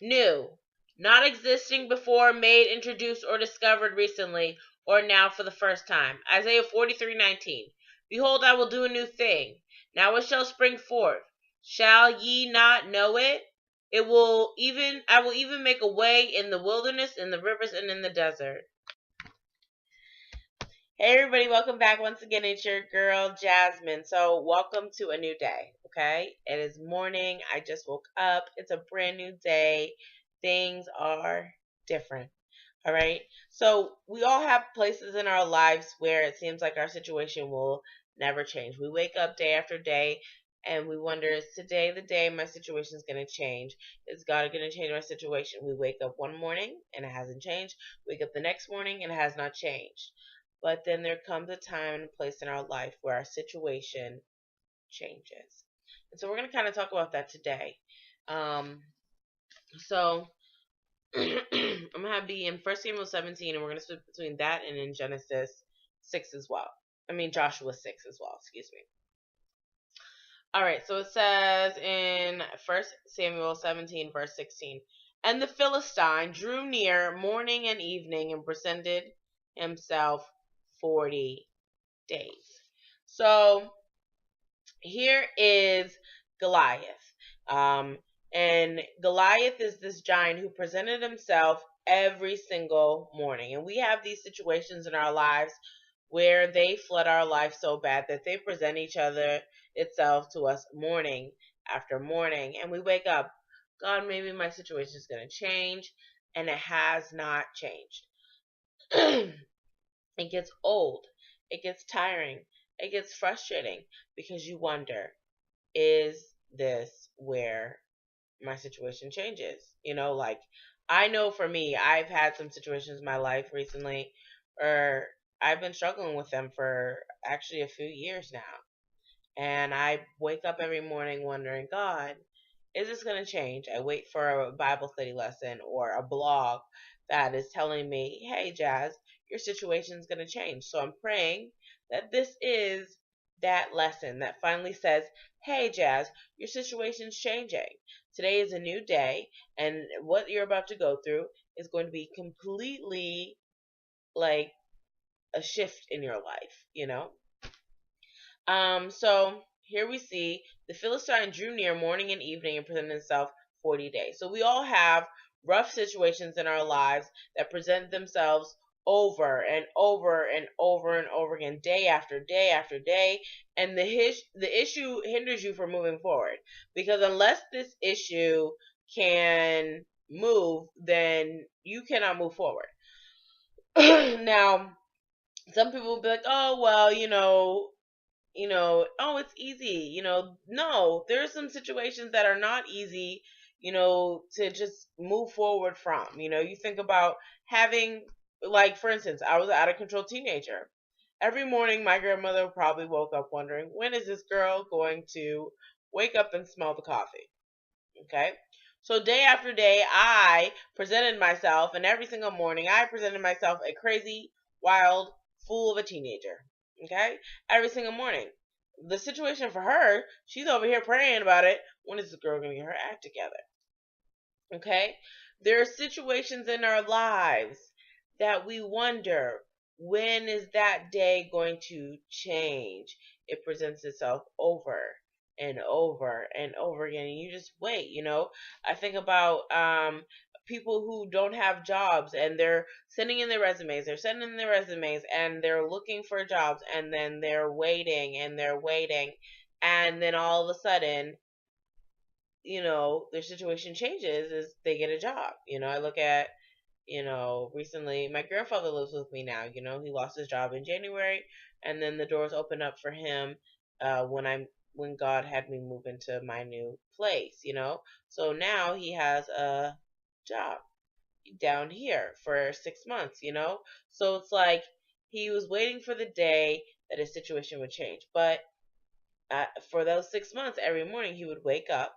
New, not existing before, made, introduced, or discovered recently, or now for the first time. Isaiah 43:19. Behold, I will do a new thing. Now it shall spring forth. Shall ye not know it? I will even make a way in the wilderness, in the rivers, and in the desert. Hey everybody, welcome back once again. It's your girl Jasmine. So welcome to a new day. Okay, it is morning. I just woke up. It's a brand new day. Things are different. All right. So we all have places in our lives where it seems like our situation will never change. We wake up day after day and we wonder, is today the day my situation is going to change? Is God going to change my situation? We wake up one morning and it hasn't changed. Wake up the next morning and it has not changed. But then there comes a time and a place in our life where our situation changes. And so we're going to kind of talk about that today. So I'm going to be in 1 Samuel 17, and we're going to switch between that and in Genesis 6 as well. Joshua 6 as well, excuse me. All right, so it says in 1 Samuel 17, verse 16, and the Philistine drew near morning and evening and presented himself 40 days. So here is Goliath. And Goliath is this giant who presented himself every single morning. And we have these situations in our lives where they flood our life so bad that they present itself to us morning after morning. And we wake up, God, maybe my situation is going to change. And it has not changed. It gets old. It gets tiring. It gets frustrating because you wonder, is this where my situation changes? Like, I know for me, I've had some situations in my life recently, or I've been struggling with them for actually a few years now. And I wake up every morning wondering, God, is this going to change? I wait for a Bible study lesson or a blog that is telling me, hey, Jazz, your situation is going to change. So I'm praying that this is that lesson that finally says, hey, Jazz, your situation's changing. Today is a new day, and what you're about to go through is going to be completely like a shift in your life. So here we see the Philistine drew near morning and evening and presented himself 40 days. So we all have rough situations in our lives that present themselves over and over and over and over again, day after day after day. And the issue hinders you from moving forward, because unless this issue can move, then you cannot move forward. Now, some people will be like, oh, well, oh, it's easy. No, there's some situations that are not easy, to just move forward from. You think about having, like, for instance, I was an out of control teenager. Every morning, my grandmother probably woke up wondering, when is this girl going to wake up and smell the coffee? Okay. So day after day, I presented myself, and every single morning, I presented myself a crazy, wild fool of a teenager. Okay. Every single morning. The situation for her, she's over here praying about it. When is this girl going to get her act together? Okay. There are situations in our lives that we wonder, when is that day going to change? It presents itself over and over and over again, and you just wait. I think about people who don't have jobs, and they're sending in their resumes, and they're looking for jobs, and then they're waiting and they're waiting, and then all of a sudden, their situation changes as they get a job. I look at, recently, my grandfather lives with me now. He lost his job in January, and then the doors opened up for him when God had me move into my new place. So now he has a job down here for 6 months. So it's like he was waiting for the day that his situation would change. But for those 6 months, every morning he would wake up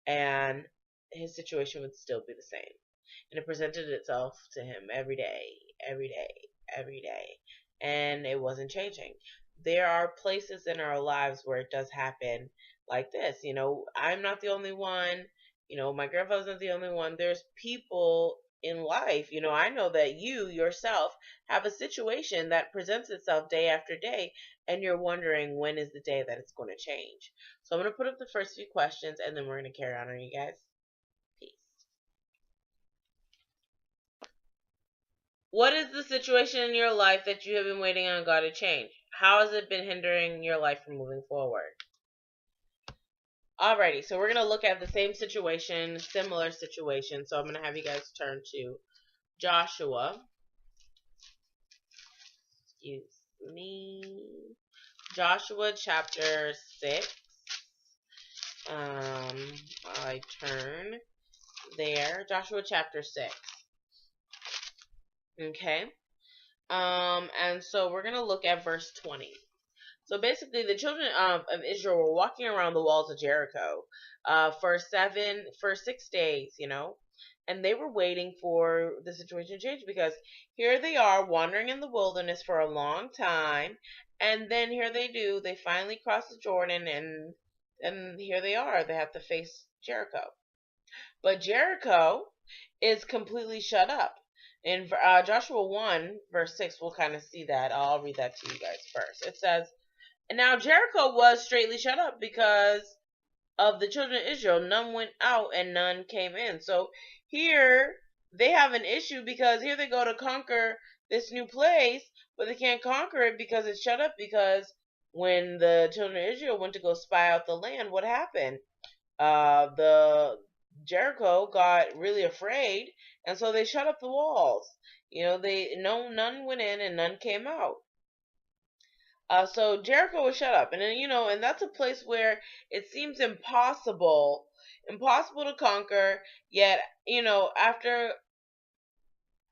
and his situation would still be the same. And it presented itself to him every day, every day, every day. And it wasn't changing. There are places in our lives where it does happen like this. I'm not the only one. My grandfather's not the only one. There's people in life. I know that you yourself have a situation that presents itself day after day, and you're wondering when is the day that it's going to change. So I'm going to put up the first few questions, and then we're going to carry on, you guys. Peace. What is the situation in your life that you have been waiting on God to change? How has it been hindering your life from moving forward? Alrighty, so we're going to look at the same situation, similar situation. So I'm going to have you guys turn to Joshua. Excuse me. Joshua chapter 6. I turn there. Joshua chapter 6. Okay. And so we're going to look at verse 20. So basically, the children of Israel were walking around the walls of Jericho for 6 days, and they were waiting for the situation to change, because here they are wandering in the wilderness for a long time, and then here they finally cross the Jordan, and here they are. They have to face Jericho. But Jericho is completely shut up. In Joshua 1, verse 6, we'll kind of see that. I'll read that to you guys first. It says, "And now Jericho was straightly shut up because of the children of Israel. None went out and none came in." So here they have an issue, because here they go to conquer this new place, but they can't conquer it because it's shut up. Because when the children of Israel went to go spy out the land, what happened? The Jericho got really afraid, and so they shut up the walls. None went in and none came out. So Jericho was shut up, and then and that's a place where it seems impossible to conquer. Yet, after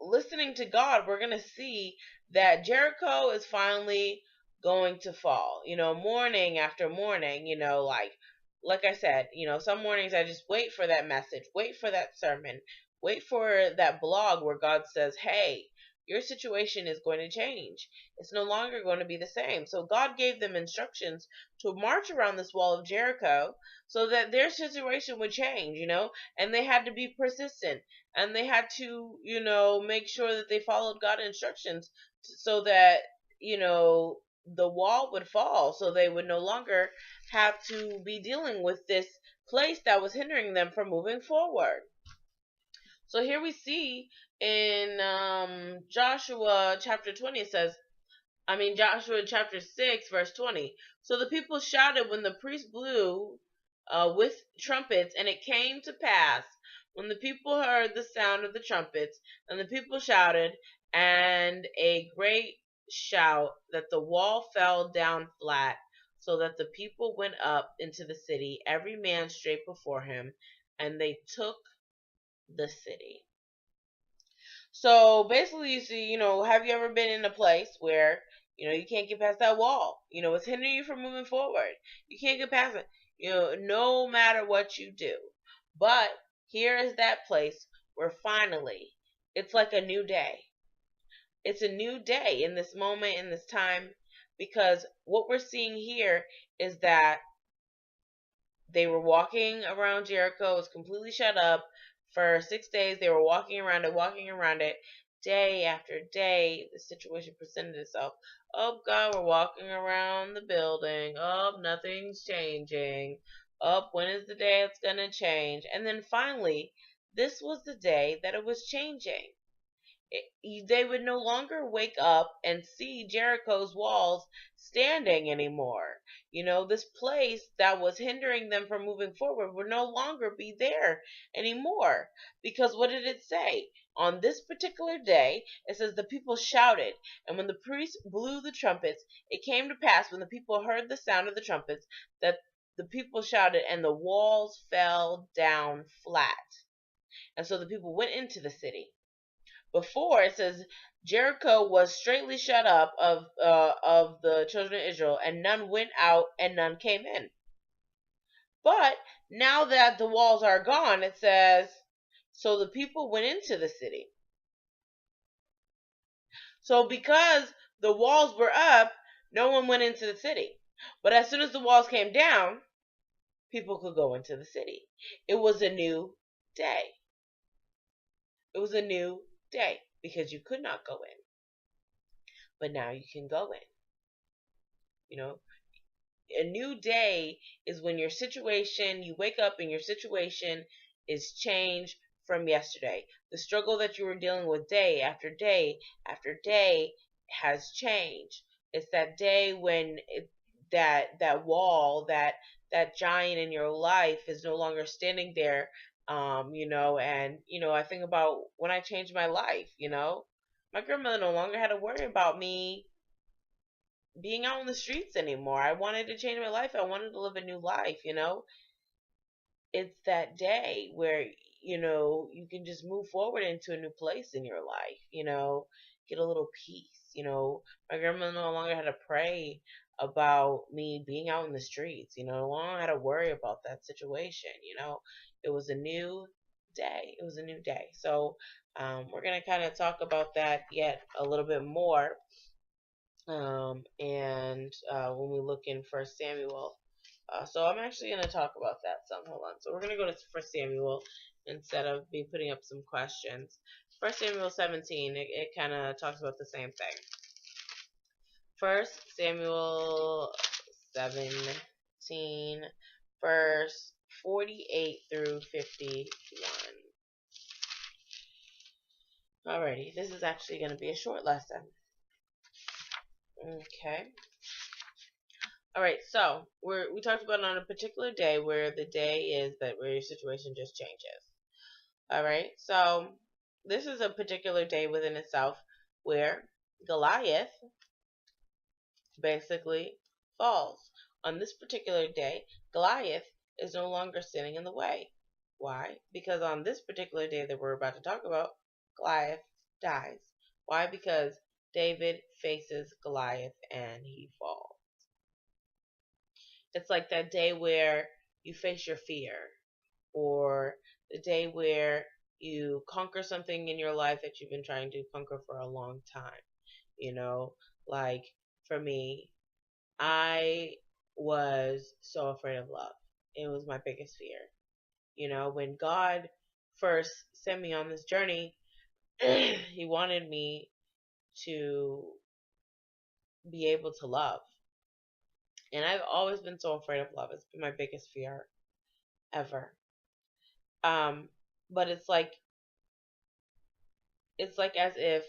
listening to God, we're gonna see that Jericho is finally going to fall. Morning after morning. Like I said, some mornings I just wait for that message, wait for that sermon, wait for that blog where God says, "Hey, your situation is going to change. It's no longer going to be the same." So God gave them instructions to march around this wall of Jericho so that their situation would change, and they had to be persistent, and they had to, make sure that they followed God's instructions so that, the wall would fall, so they would no longer have to be dealing with this place that was hindering them from moving forward. So here we see in Joshua chapter 20, it says, Joshua chapter 6, verse 20. "So the people shouted when the priest blew with trumpets, and it came to pass, when the people heard the sound of the trumpets, and the people shouted, and a great shout, that the wall fell down flat, so that the people went up into the city, every man straight before him, and they took the city." So basically, you see, have you ever been in a place where, you can't get past that wall? It's hindering you from moving forward. You can't get past it, no matter what you do. But here is that place where finally it's like a new day. It's a new day in this moment, in this time, because what we're seeing here is that they were walking around Jericho. It was completely shut up. For 6 days, they were walking around it, day after day. The situation presented itself. "Oh, God, we're walking around the building. Oh, nothing's changing. Oh, when is the day it's going to change?" And then finally, this was the day that it was changing. They would no longer wake up and see Jericho's walls standing anymore. This place that was hindering them from moving forward would no longer be there anymore. Because what did it say? On this particular day, it says the people shouted, and when the priest blew the trumpets, it came to pass when the people heard the sound of the trumpets that the people shouted, and the walls fell down flat. And so the people went into the city. Before, it says Jericho was straightly shut up of the children of Israel, and none went out and none came in. But now that the walls are gone, it says, so the people went into the city. So because the walls were up, no one went into the city. But as soon as the walls came down, people could go into the city. It was a new day. It was a new day because you could not go in, but now you can go in. You know, a new day is when your situation, you wake up and your situation is changed from yesterday. The struggle that you were dealing with day after day after day has changed. It's that day when that wall, that giant in your life is no longer standing there. I think about when I changed my life. My grandmother no longer had to worry about me being out on the streets anymore. I wanted to change my life. I wanted to live a new life. It's that day where, you can just move forward into a new place in your life, get a little peace. My grandma no longer had to pray about me being out in the streets, no longer had to worry about that situation. It was a new day. It was a new day. So, we're going to kind of talk about that yet a little bit more. And when we look in First Samuel. So I'm actually going to talk about that some. Hold on. So we're going to go to First Samuel instead of me putting up some questions. First Samuel 17, it kind of talks about the same thing. First Samuel 17, verse 48 through 51. Alrighty, this is actually going to be a short lesson. Okay. All right, so we talked about on a particular day where the day is that where your situation just changes. All right, so this is a particular day within itself where Goliath basically falls. On this particular day, Goliath is no longer standing in the way. Why? Because on this particular day that we're about to talk about, Goliath dies. Why? Because David faces Goliath and he falls. It's like that day where you face your fear, or the day where you conquer something in your life that you've been trying to conquer for a long time. Like for me, I was so afraid of love. It was my biggest fear. When God first sent me on this journey, he wanted me to be able to love. And I've always been so afraid of love. It's been my biggest fear ever. But it's like as if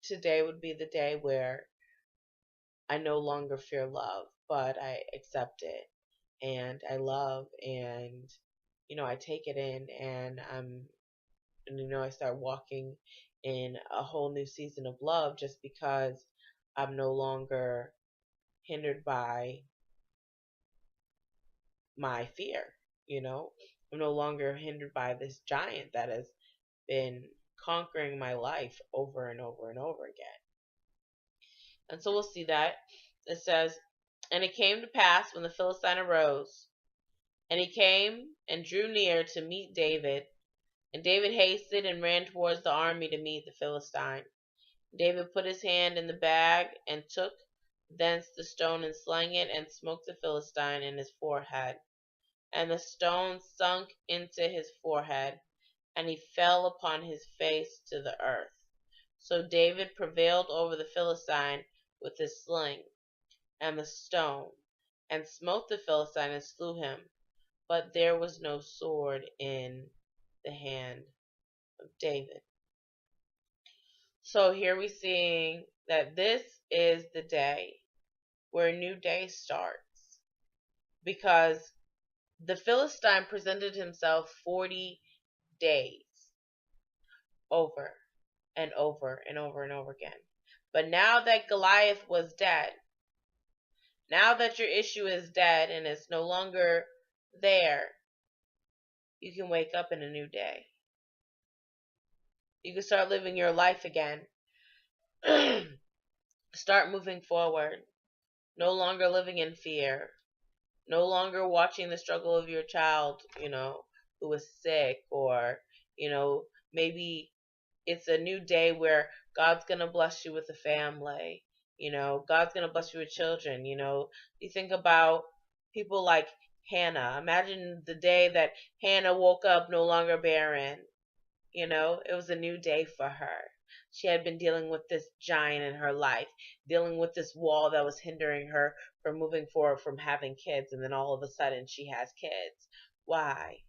today would be the day where I no longer fear love, but I accept it and I love, and I take it in, and I start walking in a whole new season of love just because I'm no longer hindered by my fear. I'm no longer hindered by this giant that has been conquering my life over and over and over again. And so we'll see that. It says, "And it came to pass when the Philistine arose, and he came and drew near to meet David. And David hasted and ran towards the army to meet the Philistine. David put his hand in the bag and took thence the stone and slang it and smote the Philistine in his forehead. And the stone sunk into his forehead, and he fell upon his face to the earth. So David prevailed over the Philistine with his sling and the stone, and smote the Philistine and slew him. But there was no sword in the hand of David." So here we see that this is the day where a new day starts, because the Philistine presented himself 40 days over and over and over and over again. But now that Goliath was dead, now that your issue is dead and it's no longer there, you can wake up in a new day. You can start living your life again. Start moving forward. No longer living in fear. No longer watching the struggle of your child, who is sick, or, maybe it's a new day where God's going to bless you with a family. God's going to bless you with children. You think about people like Hannah. Imagine the day that Hannah woke up no longer barren. It was a new day for her. She had been dealing with this giant in her life, dealing with this wall that was hindering her from moving forward, from having kids, and then all of a sudden she has kids. Why?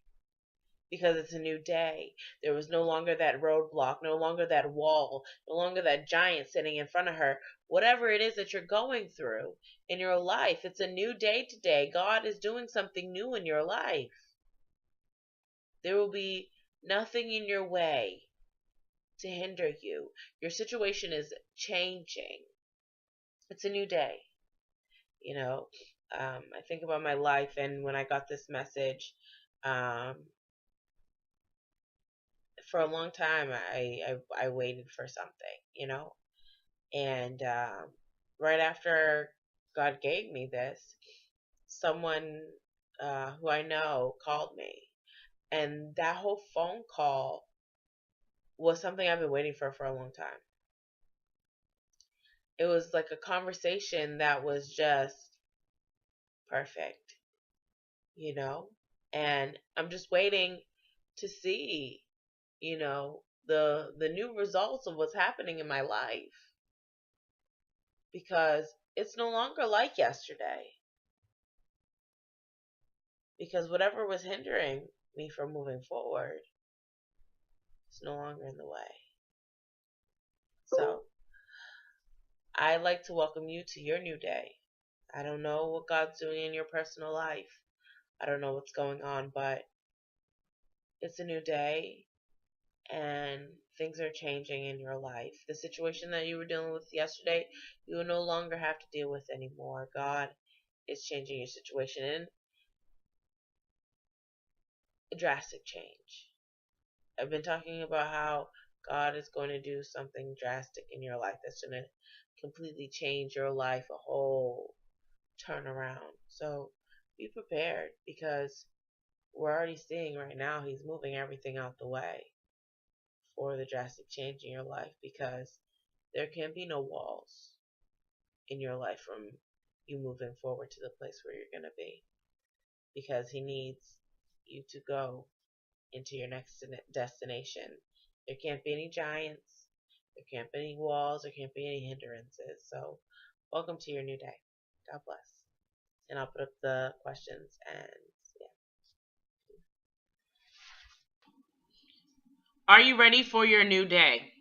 Because it's a new day. There was no longer that roadblock, no longer that wall, no longer that giant sitting in front of her. Whatever it is that you're going through in your life, it's a new day today. God is doing something new in your life. There will be nothing in your way to hinder you. Your situation is changing. It's a new day. I think about my life, and when I got this message, for a long time, I waited for something, and right after God gave me this, someone who I know called me, and that whole phone call was something I've been waiting for a long time. It was like a conversation that was just perfect, and I'm just waiting to see, the new results of what's happening in my life, because it's no longer like yesterday, because whatever was hindering me from moving forward is no longer in the way. So I'd like to welcome you to your new day. I don't know what God's doing in your personal life. I don't know what's going on, but it's a new day and things are changing in your life. The situation that you were dealing with yesterday, you will no longer have to deal with anymore. God is changing your situation in a drastic change. I've been talking about how God is going to do something drastic in your life that's going to completely change your life, a whole turnaround. So be prepared, because we're already seeing right now He's moving everything out the way for the drastic change in your life, because there can be no walls in your life from you moving forward to the place where you're going to be, because He needs you to go into your next destination. There can't be any giants, there can't be any walls, there can't be any hindrances. So welcome to your new day. God bless. And I'll put up the questions, and yeah. Are you ready for your new day?